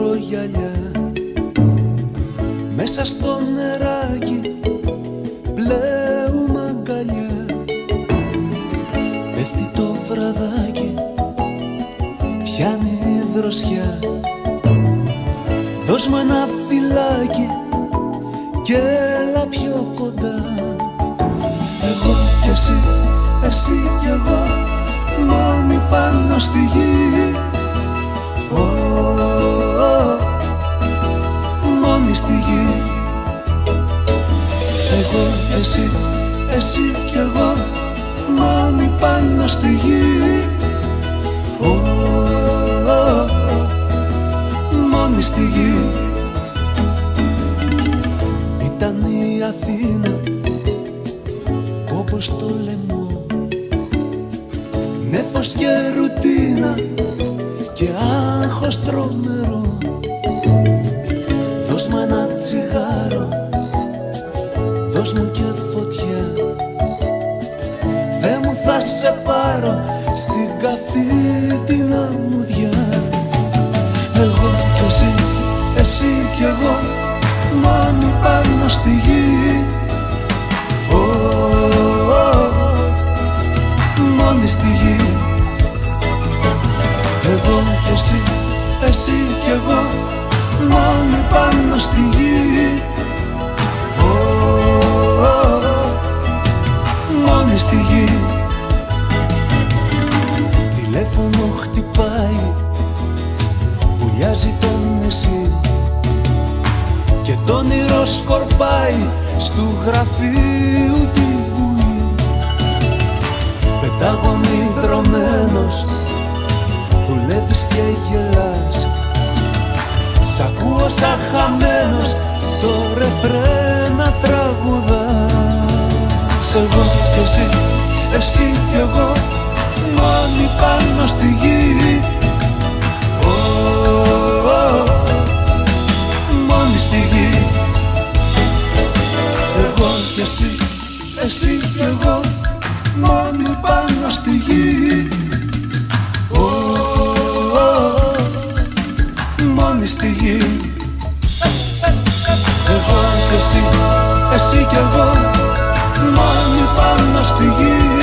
ακρογιαλιά μέσα στο νεράκι πλέουμε αγκαλιά. Πέφτει το βραδάκι, πιάνει η δροσιά. Δώσ' μου ένα φυλάκι και έλα πιο κοντά. Εγώ κι εσύ, εσύ κι εγώ, μόνοι πάνω στη γη. Μόνοι στη γη. Εγώ, εσύ, εσύ κι εγώ, μόνοι πάνω στη γη. Μόνοι στη γη. Ήταν η Αθήνα όπως το λαιμό, νέφος και ρουτίνα και άγχος τρομερό. Δώσ' μου ένα τσιγάρο, δώσ' μου και φωτιά. Δε μου θα σε πάρω στην καυτή την αμμουδιά. Εγώ κι εσύ, εσύ κι εγώ, μόνοι πάνω στη γη. Μόνοι στη γη. Εγώ κι εσύ, εσύ κι εγώ, μόνοι πάνω στη γη. Μόνοι στη γη. Τηλέφωνο χτυπάει, βουλιάζει το νησί και το όνειρο σκορπάει στου γραφείου τη βουή. Πεντάγωνη δρομένος, δουλεύεις και γελάς. Σ' ακούω σαν χαμένος το ρεφρέν να τραγουδάς. Εγώ κι εσύ, εσύ κι εγώ, μόνοι πάνω στη γη. Μόνοι στη γη. Εγώ κι εσύ, εσύ κι εγώ, μόνοι πάνω στη γη. Μόνοι στη γη. Εγώ κι εσύ, εσύ κι εγώ, μόνοι πάνω στη γη.